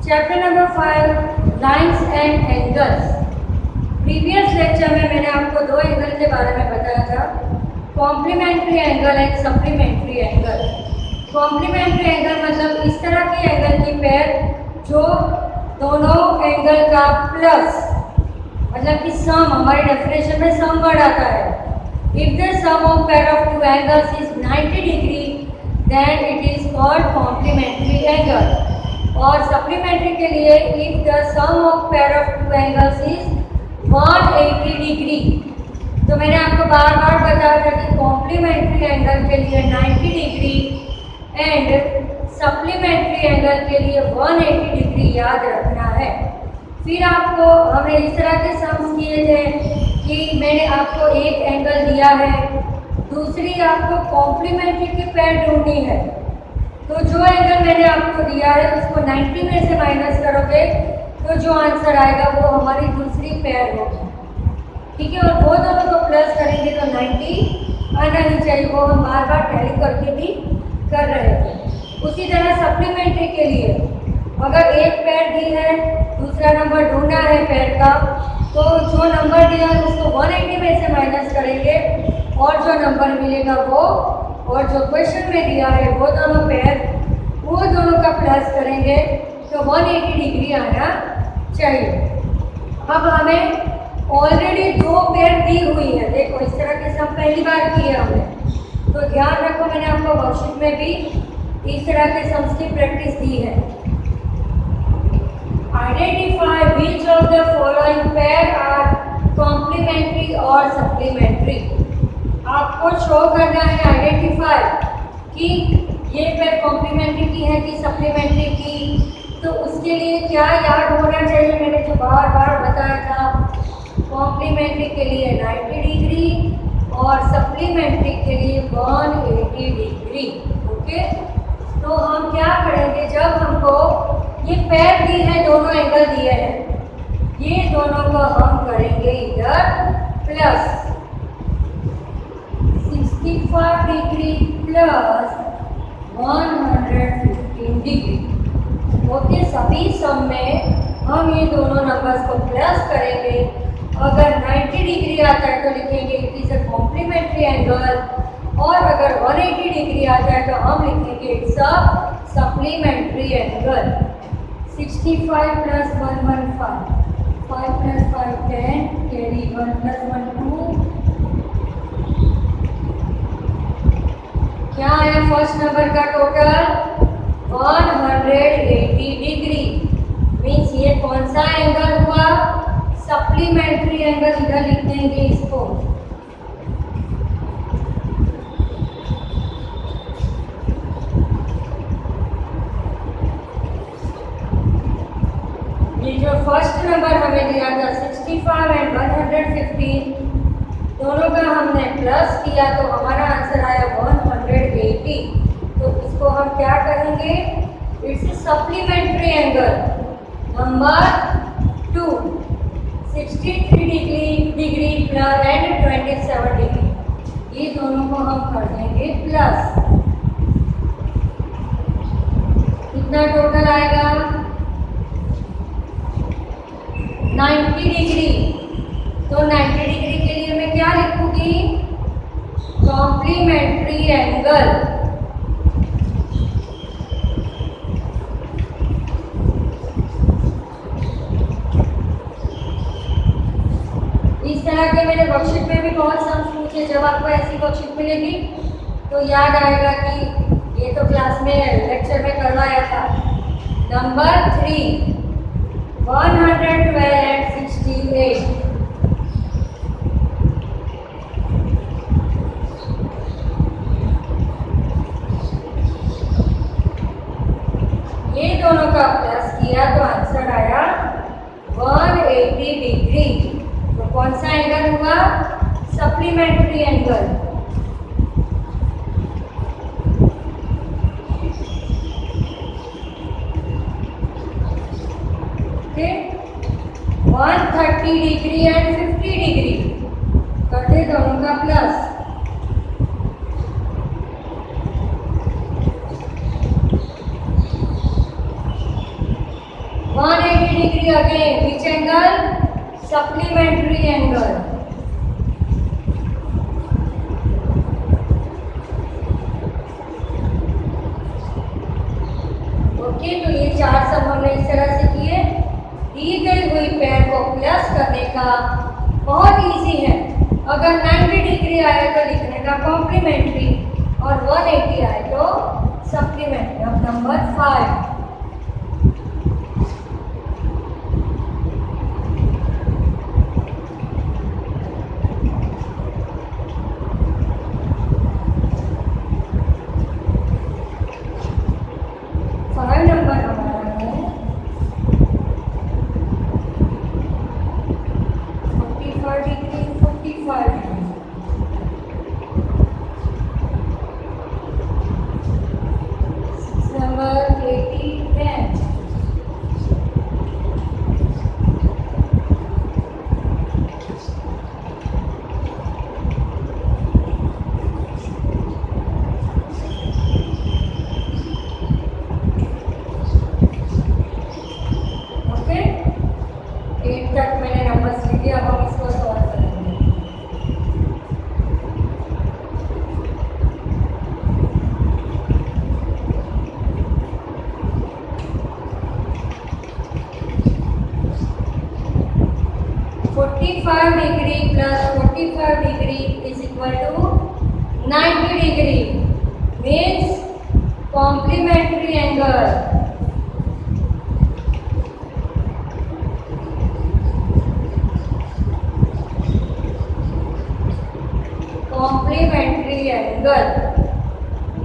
Chapter number 5 lines and angles. Previous lecture में मैंने आपको दो एंगल के बारे में बताया था, complementary angle and supplementary angle. Complementary angle मतलब इस तरह की एंगल की पेयर जो दोनों एंगल का प्लस, मतलब कि सम, हमारी डेफिनेशन में सम वर्ड आता है। If the sum of pair of two angles is 90 degree then it is called complementary angle. और सप्लीमेंट्री के लिए if the sum of pair of two angles is 180 degree. तो मैंने आपको बार बार बताया था कि कॉम्प्लीमेंट्री एंगल के लिए 90 डिग्री एंड सप्लीमेंट्री एंगल के लिए 180 डिग्री याद रखना है। फिर आपको हमने इस तरह के सम्स किए थे कि मैंने आपको एक एंगल दिया है, दूसरी आपको कॉम्प्लीमेंट्री की पेयर ढूंढनी है। तो जो एंगल मैंने आपको दिया है उसको 90 में से माइनस करोगे तो जो आंसर आएगा वो हमारी दूसरी पेयर होगी, ठीक है। और वो दोनों को प्लस करेंगे तो 90 आना ही चाहिए, वो हम बार बार टैली करके भी कर रहे थे। उसी तरह सप्लीमेंट्री के लिए अगर एक पेयर दी है, दूसरा नंबर ढूंढना है पेयर का, तो जो नंबर दिया है उसको 180 में से माइनस करेंगे और जो नंबर मिलेगा वो, और जो क्वेश्चन में दिया है वो दोनों पेयर, वो दोनों का प्लस करेंगे तो 180 डिग्री आना चाहिए। अब हमें ऑलरेडी दो पेयर दी हुई है, देखो इस तरह के सम पहली बार किए हमने, तो ध्यान रखो मैंने आपको वर्कशीट में भी इस तरह के सम्स की प्रैक्टिस दी है। Identify which of the following pair are complementary और सप्लीमेंट्री। आपको शो करना है आइडेंटिफाई कि ये पेयर कॉम्प्लीमेंट्री की है कि सप्लीमेंट्री की। तो उसके लिए क्या याद होना चाहिए, मैंने जो बार बार बताया था, कॉम्प्लीमेंट्री के लिए 90 डिग्री और सप्लीमेंट्री के लिए 180 डिग्री। ओके, तो हम क्या करेंगे, जब हमको ये पेयर दी है, दोनों एंगल दिए हैं, ये दोनों को हम करेंगे इधर plus 65 degree plus 115 degree. Okay, सभी सम में हम ये दोनों नंबर्स को प्लस करेंगे। अगर 90 डिग्री आता है तो लिखेंगे it is a complementary angle, और अगर 180 डिग्री आ जाए तो हम लिखेंगे it's a supplementary angle. 65 plus 115, 5 plus 5 10, carry 1 plus 1 2। क्या आया फर्स्ट नंबर का टोटल 180 डिग्री। मीन्स ये कौन सा एंगल हुआ, सप्लीमेंट्री एंगल। इधर लिख देंगे इसको। ये जो फर्स्ट नंबर हमें दिया था 65 एंड 115, दोनों का हमने प्लस किया तो हमारा आंसर आया 180। तो इसको हम क्या करेंगे, it's supplementary angle number 2, 63 degree plus and 27 degree. ये दोनों को हम कर देंगे प्लस। कितना टोटल आएगा 90 डिग्री। तो 90 डिग्री के लिए मैं क्या लिखूंगी, कॉम्प्लीमेंट्री एंगल। इस तरह के मैंने वर्कशीट में भी बहुत सम्स पूछे। जब आपको ऐसी वर्कशीट मिलेगी तो याद आएगा कि ये तो क्लास में लेक्चर में करवाया था। Number 3 112 and 68। ये दोनों का प्लस किया तो आंसर आया 180 डिग्री। तो कौन सा एंगल हुआ, supplementary angle. Okay, 130 degree and 50 degree करते दोनों का plus. degree again. Which angle? Supplementary angle. Okay, तो ये चार सम हमने इस तरह से किए। दी गई हुई पेड़ को प्लस करने का बहुत इजी है। अगर 90 डिग्री आए तो लिखने का कॉम्प्लीमेंट्री और 180 आए तो सप्लीमेंट्री। अब नंबर 5, नंबर हमारा है 45 डिग्री 45 डिग्री। नंबर 80 10। तक मैंने नंबर्स लिख दिया। अब हम इसको सॉल्व करेंगे। (45 degree plus 45 degree is equal to 90 degree means complementary angle. Complementary angle.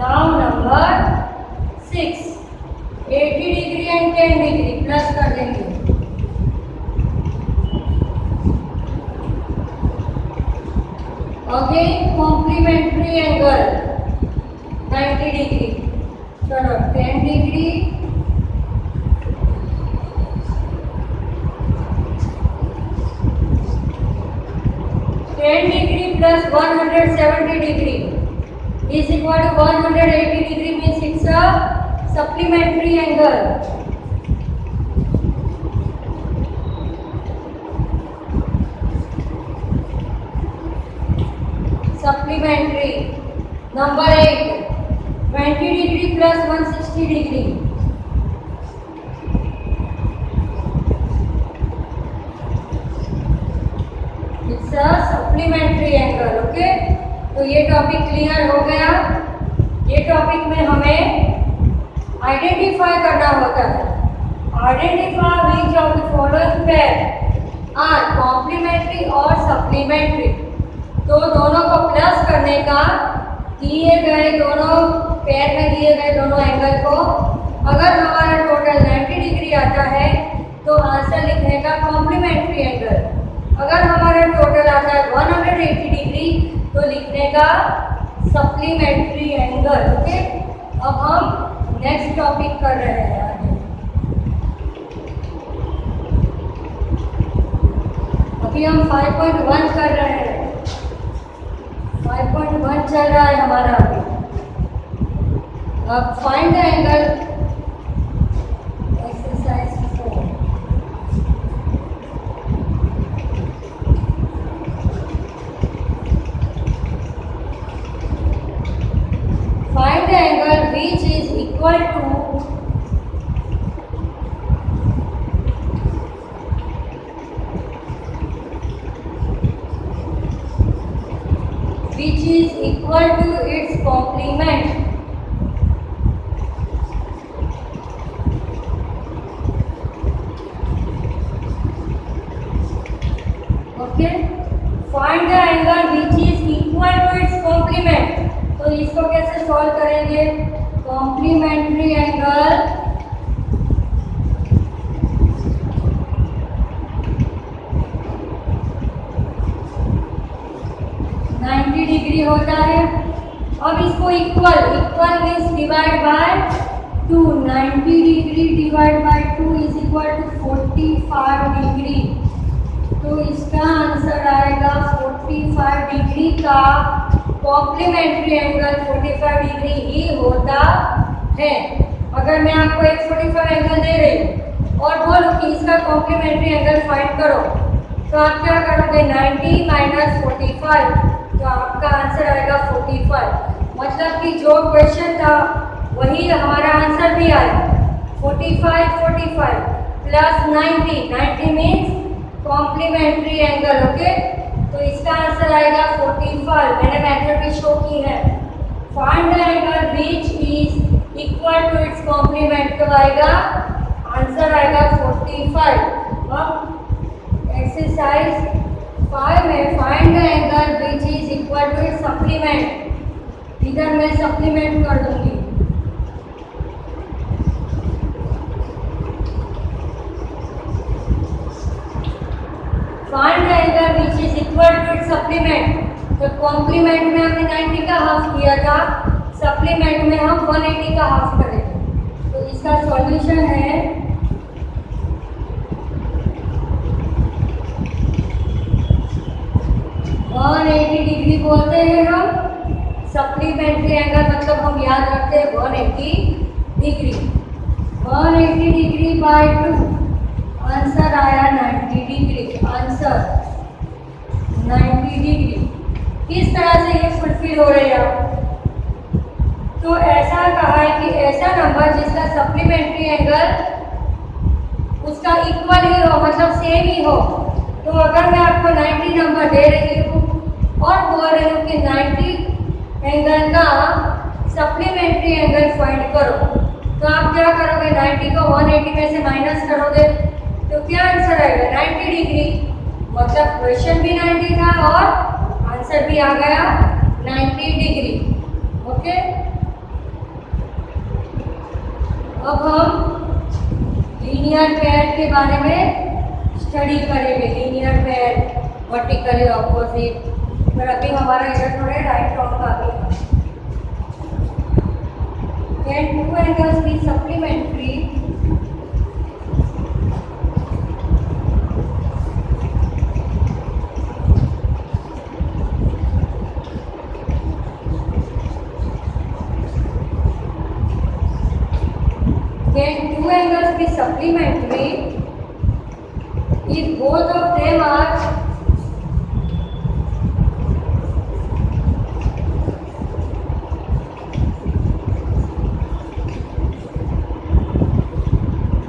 Now number 6, 80 degree and 10 degree plus कर देंगे। Again complementary angle 90 degree। चलो 10 degree plus 170 degree is equal to 180 degree means it's a supplementary angle. Supplementary. Number 8, 20 degree plus 160 degree. It's a supplementary angle. Okay, तो ये topic clear हो गया। ये topic में हमें आइडेंटिफाई करना होता है। Identify which of the following pair are complementary और सप्लीमेंट्री। तो दोनों को प्लस करने का, दिए गए दोनों पेयर में दिए गए दोनों एंगल को अगर हमारा टोटल 90 डिग्री आता है तो आंसर लिखने का कॉम्प्लीमेंट्री एंगल। अगर हमारा टोटल आता है 180 डिग्री तो लिखने का सप्लीमेंट्री एंगल। ओके, अब हम नेक्स्ट टॉपिक कर रहे हैं आगे। अभी हम 5.1 कर रहे हैं। 5.1 चल रहा है हमारा अभी। अब find the angle exercise 4। Find the angle which is equal to its complement. Okay, find the angle which is equal to its complement. तो इसको कैसे सॉल्व करेंगे? कॉम्प्लीमेंट्री एंगल डिग्री होता है। अब इसको equal means divide by 2। 90 degree divide by 2 is equal to 45 degree. तो इसका आंसर आएगा 45 डिग्री का कॉम्प्लीमेंट्री एंगल 45 डिग्री ही होता है। अगर मैं आपको एक 45 एंगल दे रही हूँ और बोलो कि इसका कॉम्प्लीमेंट्री एंगल फाइंड करो, तो आप क्या करोगे 90 माइनस 45, तो आपका आंसर आएगा 45। मतलब कि जो क्वेश्चन था वही हमारा आंसर भी आया 45 plus 90 means complementary angle. Okay, तो इसका आंसर आएगा 45। मैंने मेथड भी शो की है। Find the angle which is equal to its complement, तो आएगा आंसर आएगा 45। अब एक्सरसाइज 5 में find the angle which is equal to its supplement, इधर मैं सप्लीमेंट कर दूंगी। Find the angle which is equal to its supplement, तो कॉम्प्लीमेंट में हमने 90 का हाफ किया था, सप्लीमेंट में हम 180 का हाफ करेंगे। तो इसका सॉल्यूशन है 180 डिग्री बोलते हैं हम। सप्लीमेंट्री एंगल मतलब हम याद रखते हैं 180 डिग्री। 180 डिग्री बाय 2, आंसर आया 90 डिग्री। Answer 90 degree. किस तरह से ये फुलफिल हो रही है? तो ऐसा कहा है कि ऐसा नंबर जिसका सप्लीमेंट्री एंगल उसका इक्वल ही हो, मतलब सेम ही हो। तो अगर मैं आपको 90 नंबर दे रही हूँ और बोल रही हूँ कि 90 एंगल का सप्लीमेंट्री एंगल फाइंड करो, तो आप क्या करोगे? 90 को 180 में से माइनस करोगे, तो क्या आंसर आएगा? 90 डिग्री। मतलब क्वेश्चन भी 90 था और आंसर भी आ गया 90 डिग्री। ओके, अब हम लीनियर पेयर के बारे में स्टडी करेंगे। लीनियर पेयर, वर्टिकली ऑपोजिट, पर अभी हमारा इधर थोड़े राइट टर्म आ गया। Can two angles be supplementary? Can two angles be supplementary if both of them are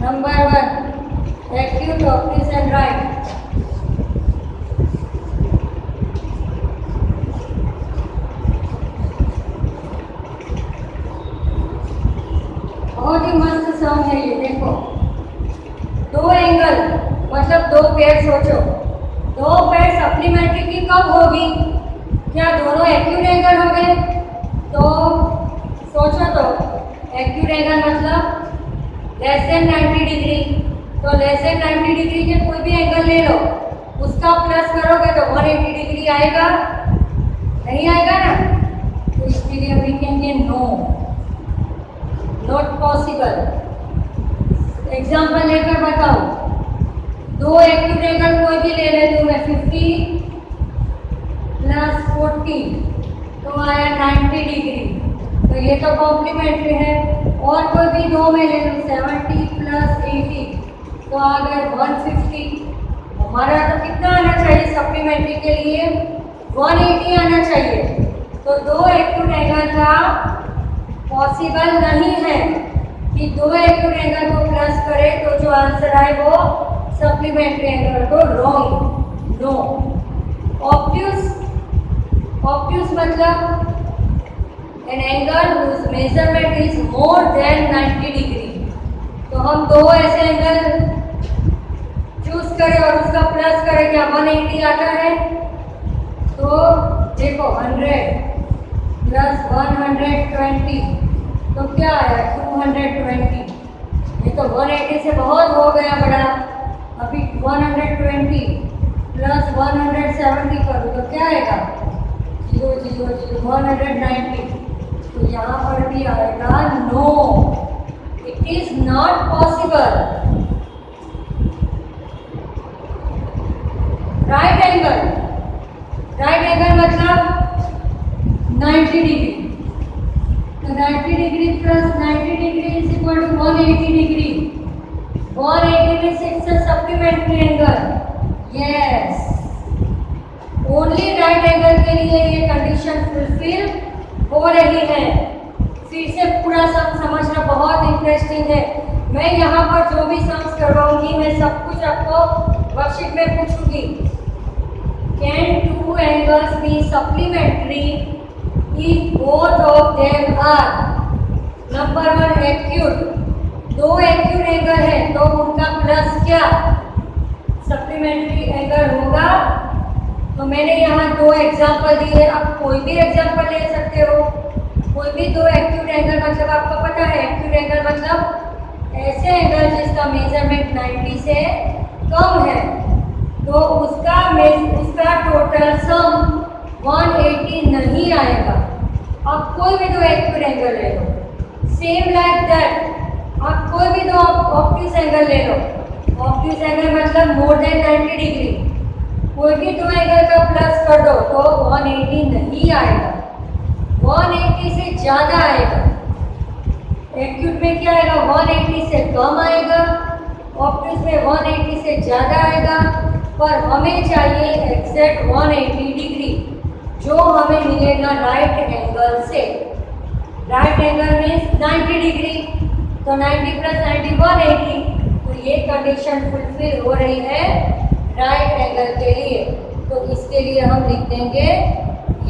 number 1 acute, obtuse and right? बहुत ही मस्त सम है ये। देखो, दो एंगल मतलब दो पेयर। सोचो, दो पेयर सप्लीमेंट्री की कब होगी? क्या दोनों एक्यूट एंगल हो गए? तो सोचो, तो एक्यूट एंगल मतलब लेस देन 90 डिग्री। तो लेस देन 90 डिग्री के कोई भी एंगल ले लो, उसका प्लस करोगे तो 180 डिग्री आएगा? नहीं आएगा ना। तो इसके लिए we can say no, not possible. Example लेकर बताओ, दो एक्यूट एंगल कोई भी ले लेती हूँ मैं, 50 प्लस 40 तो आया 90 डिग्री। तो ये तो कॉम्प्लीमेंट्री है। और कोई भी दो में ले लूँ, 70 प्लस 80 तो आ गए 150। हमारा तो कितना आना चाहिए सप्लीमेंट्री के लिए? 180 आना चाहिए। तो दो एक्यूट एंगल का पॉसिबल नहीं है कि दो एक्यूट एंगल को प्लस करे तो जो आंसर आए वो सप्लीमेंट्री एंगल। तो रॉन्ग, नो। ऑब्ट्यूज, ऑब्ट्यूज मतलब an angle whose measurement is more than 90 degree. तो हम दो ऐसे एंगल चूज करें और उसका प्लस करें, क्या 180 आता है? तो देखो 100 प्लस 120 तो क्या आया? 220। ये तो 180 से बहुत हो गया बड़ा। अभी 120 प्लस 170 करो तो क्या आएगा? 0 0 0 190। तो यहाँ पर भी आएगा no, it is not possible. Right angle, right angle मतलब 90 डिग्री। तो 90 degree plus 90 degree is equal to 180 degree. 180 means it's a supplementary angle. Yes. Only right angle के लिए ये कंडीशन फुलफिल हो रही है। फिर से पूरा सम समझना बहुत इंटरेस्टिंग है। मैं यहाँ पर जो भी सम्स करवाऊंगी मैं सब कुछ आपको वर्कशीट में पूछूंगी। Can two angles be supplementary if both of them are number 1 acute. दो एक्यूट एंगल है तो उनका प्लस क्या सप्लीमेंट्री एंगल होगा। तो मैंने यहाँ दो एग्जांपल दिए, आप कोई भी एग्जांपल ले सकते हो। कोई भी दो एक्यूट एंगल मतलब आपको पता है एक्यूट एंगल मतलब ऐसे एंगल जिसका मेजरमेंट 90 से कम है तो उसका टोटल सम 180 नहीं आएगा। आप कोई भी दो एक्यूट एंगल ले लो। सेम लाइक दैट आप कोई भी दो ऑब्ट्यूज एंगल ले लो। ऑब्ट्यूज एंगल मतलब मोर देन 90 डिग्री। कोई भी दो एंगल का प्लस कर दो तो 180 नहीं आएगा, 180 से ज़्यादा आएगा। एक्यूट में क्या आएगा 180 से कम आएगा, ऑब्ट्यूज में 180 से ज़्यादा आएगा। पर हमें चाहिए एग्जैक्ट 180 डिग्री जो हमें मिलेगा राइट एंगल से। राइट एंगल मीन्स 90 डिग्री, तो 90 + 90 180। तो ये कंडीशन फुलफिल हो रही है राइट एंगल के लिए। तो इसके लिए हम लिख देंगे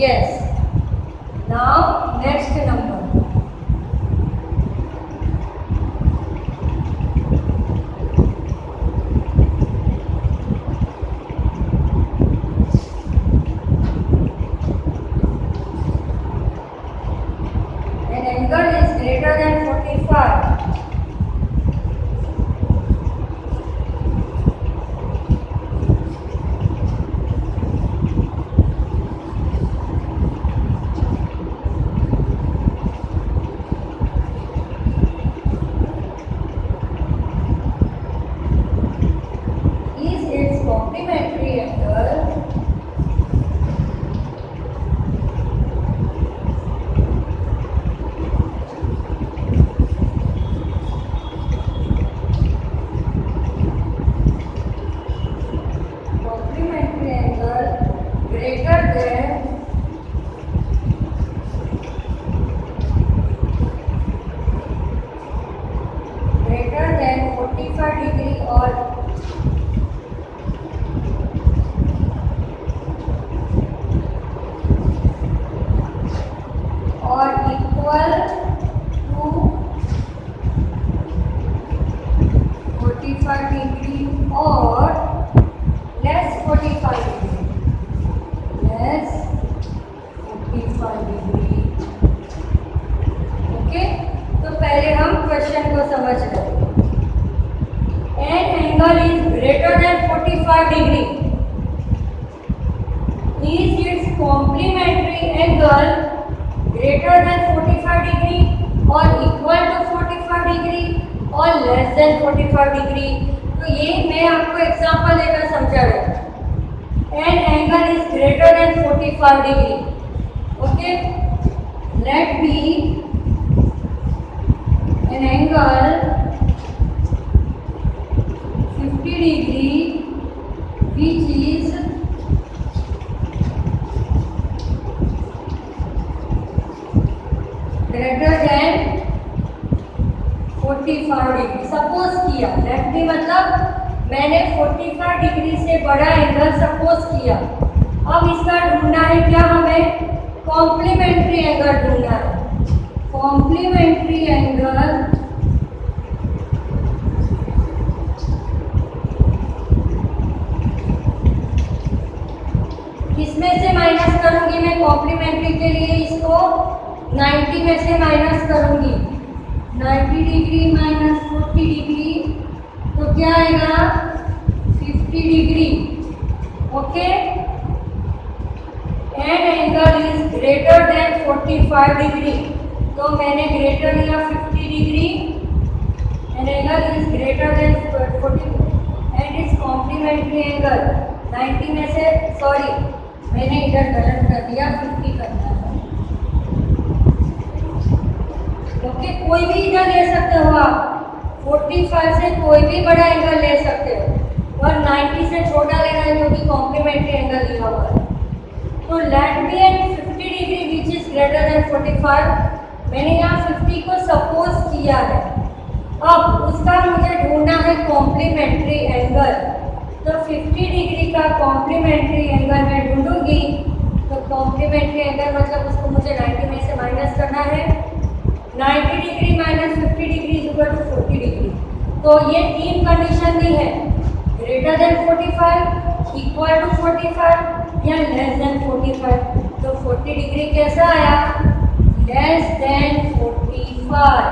yes. Now next number an angle is greater than 45 complementary angle greater than 45 degree और इक्वल टू 45 डिग्री और less 45 degree, less 45 degree. Okay, तो पहले हम क्वेश्चन को समझ रहे हैं। An angle is greater than 45 degree. Is its complementary angle greater than 45 degree or equal to 45 degree or less than 45 degree? तो ये मैं आपको एग्जांपल देकर समझा रहा हूँ। An angle is greater than 45 degree. Okay, let be an angle 50 degree which is greater than 45 degree. Suppose किया, late B मतलब मैंने 45 डिग्री से बड़ा एंगल सपोज किया। अब इसका ढूंढना है क्या, हमें कॉम्प्लीमेंट्री एंगल ढूंढना है। कॉम्प्लीमेंट्री एंगल किसमें से माइनस करूंगी मैं कॉम्प्लीमेंट्री के लिए, इसको 90 में से माइनस करूंगी। 90 डिग्री माइनस 40 डिग्री तो क्या आएगा 50 degree. Okay, an angle is greater than 45 degree, तो मैंने ग्रेटर लिया 50 degree. An angle is greater than 40 and is complementary angle 90 में से, सॉरी मैंने इधर गलत कर दिया, 50 करना है। ओके, कोई भी इधर ले सकते हो आप। 45 से कोई भी बड़ा एंगल ले सकते हो और 90 से छोटा लेना है क्योंकि कॉम्प्लीमेंट्री एंगल दिया हुआ है। तो let be at 50 degree which is greater than 45। मैंने यहाँ 50 को सपोज किया है। अब उसका मुझे ढूंढना है कॉम्प्लीमेंट्री एंगल। तो 50 डिग्री का कॉम्प्लीमेंट्री एंगल मैं ढूंढूंगी। तो कॉम्प्लीमेंट्री एंगल मतलब उसको मुझे 90 में से माइनस करना है। 90 degree minus 50 degree is equal to 40 degree. तो ये तीन कंडीशन दी है, ग्रेटर देन 45, इक्वल टू 45 या लेस देन 45। तो 40 डिग्री कैसा आया? Less than 45।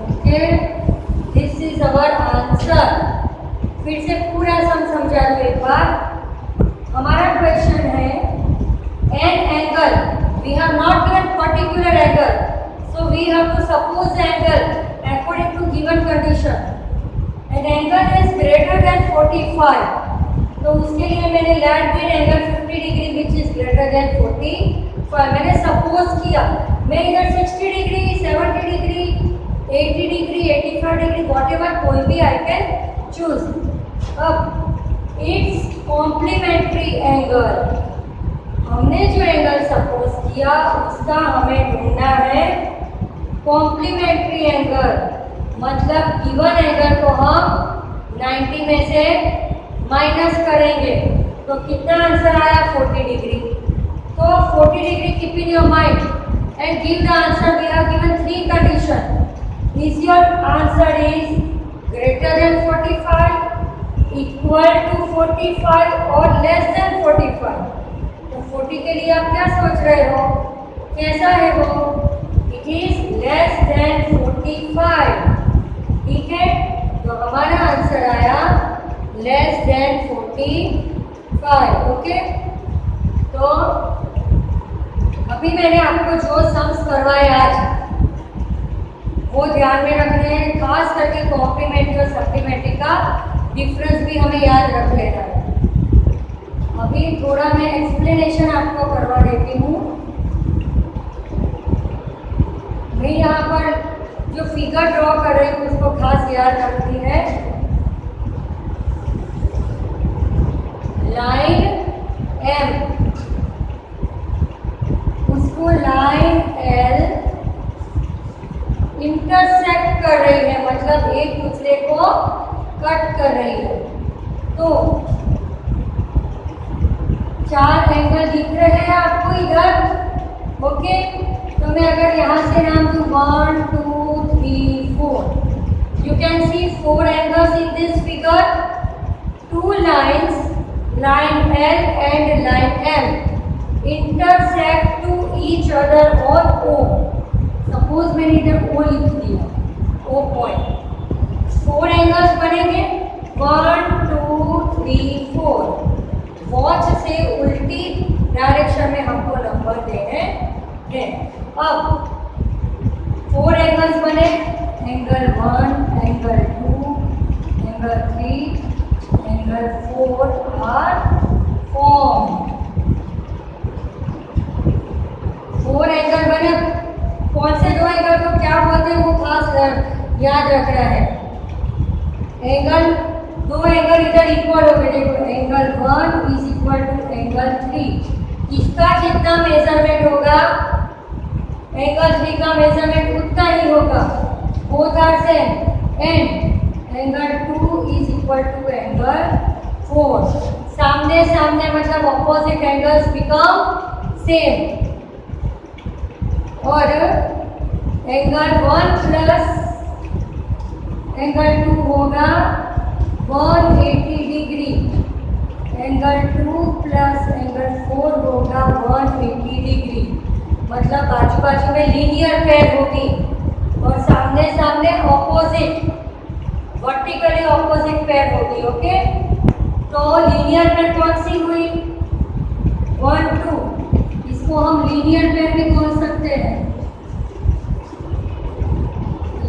Okay, this is our answer. फिर से पूरा समझा दो एक बार। हमारा क्वेश्चन है an angle, we have not given particular angle, so we have to suppose the angle according to given condition. An angle is greater than 45, तो उसके लिए मैंने let be angle 50 degree which is greater than 45 मैंने suppose किया। मैं इधर 60 degree, 70 degree, 80 degree, 85 degree, whatever कोई भी आई कैन चूज। अब इट्स कॉम्प्लीमेंट्री एंगल, हमने जो एंगल सपोज किया उसका हमें ढूंढना है कॉम्प्लीमेंट्री एंगल। मतलब गिवन एंगल को हम 90 में से माइनस करेंगे तो कितना आंसर आया? 40 डिग्री। तो 40 degree keep in your mind and give the answer. We have given 3 condition. Is your answer is greater than 45, equal to 45 और लेस देन 45। 40 के लिए आप क्या सोच रहे हो? कैसा है वो? It is less than 45। ठीक है, तो हमारा आंसर आया लेस देन 45। ओके, तो अभी मैंने आपको जो सम्स करवाए आज वो ध्यान में रखने हैं। खास करके कॉम्प्लीमेंट्री और सप्लीमेंट्री का डिफरेंस भी हमें याद रख लेना है। अभी थोड़ा मैं एक्सप्लेनेशन आपको करवा देती हूँ। मैं यहाँ पर जो फिगर ड्रॉ कर रही हूँ उसको खास याद रखनी है। लाइन एम, उसको लाइन एल इंटरसेक्ट कर रही है, मतलब एक दूसरे को कट कर रही है। तो 4 एंगल दिख रहे हैं आपको इधर। ओके, तो मैं अगर यहाँ से नाम दूँ 1 2 3 4, you can see 4 angles in this figure. 2 lines, line L and line M intersect to each other on O. Suppose मैंने इधर ओ लिख दिया, ओ पॉइंट। 4 एंगल्स बनेंगे 1 2 3 4। वॉच से उल्टी डायरेक्शन में हमको नंबर देने हैं। अब 4 एंगल्स बने, angle 1, angle 2, angle 3, angle 4 are form. 4 angle बने। कौन से 2 एंगल को क्या बोलते हैं वो खास याद रखना है। एंगल 2 एंगल इधर इक्वल हो गए। देखो angle 1 is equal to angle 3। इसका जितना मेजरमेंट होगा एंगल 3 का मेजरमेंट उतना ही होगा। Both are same. And angle 2 is equal to angle 4। सामने सामने मतलब ऑपोजिट एंगल्स बिकम सेम। और एंगल 1 प्लस एंगल 2 होगा 180 डिग्री। एंगल 2 प्लस एंगल 4 होगा 180 डिग्री। मतलब बाजू बाजू में लीनियर पेयर होगी और सामने सामने ऑपोजिट, वर्टिकली ऑपोजिट पेयर होगी। ओके, तो लीनियर पेयर कौन सी हुई? 1 2। इसको हम लीनियर पेयर भी बोल सकते हैं।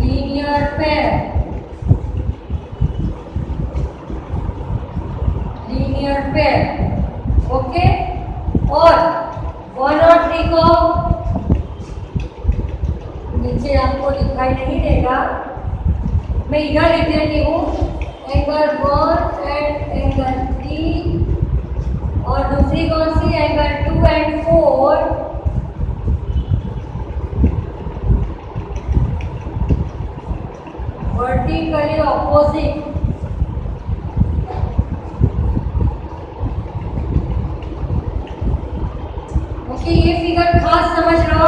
Linear pair, linear pair. Okay, और 1 और 3 को नीचे आपको दिखाई नहीं देगा, मैं इधर लिख देती हूँ एंगल 1 एंड एंगल 3, और दूसरी कौन सी angle 2 and 4 vertically opposite. Okay, ये फिगर खास समझ लो।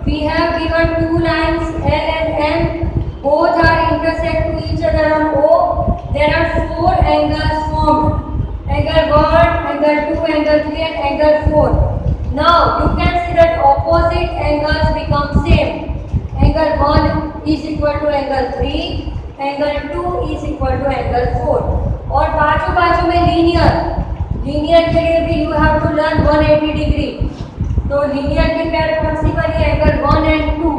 We have given two lines L and M, both are intersect to each other on O. There are four angles formed: angle 1, angle 2, angle 3 and angle 4. Now you can see that opposite angles become same. Angle 1 is equal to angle 3, angle 2 is equal to angle 4. और बाजू बाजू में linear के लिए भी you have to learn 180 degree. तो linear की पैर कौन सी बनी? Angle 1 and 2,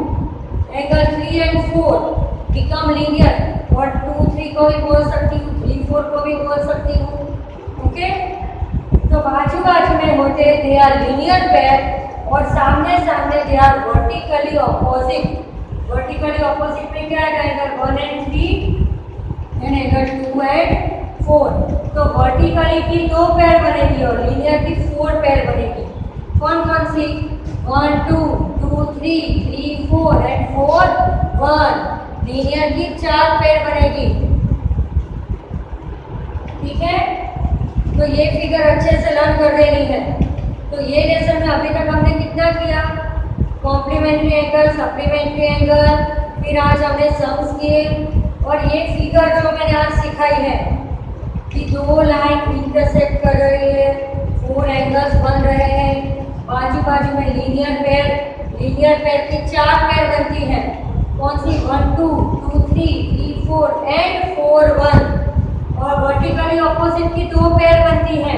angle 3 and 4 become linear, और 2 3 को भी बोल सकती हूँ, 3 4 को भी बोल सकती हूँ। ओके, तो बाजू बाजू में होते दे आर लीनियर पैर, और सामने सामने they are vertically opposite. Vertically opposite में क्या है? Angle 1 and 3 and angle 2 and 4। तो वर्टिकली की 2 पैर बनेगी और लीनियर की 4 पैर बनेगी। कौन कौन सी? 1 2 2 3 3 4 एंड 4 1। लीनियर की 4 पैर बनेगी। ठीक है, तो ये फिगर अच्छे से लर्न कर देनी है। तो ये लेसन में अभी तक हमने कितना किया? कॉम्प्लीमेंट्री एंगल, सप्लीमेंट्री एंगल, फिर आज हमने सम्स किए, और ये फिगर जो मैंने आज सिखाई है कि 2 लाइन इंटरसेक्ट कर रही है, 4 एंगल्स बन रहे हैं, बाजू बाजू में लीनियर पैर की 4 पैर बनती है। कौन सी? 1 2 2 3 3 4 एंड 4 1। और वर्टिकली ऑपोजिट की 2 पैर बनती है।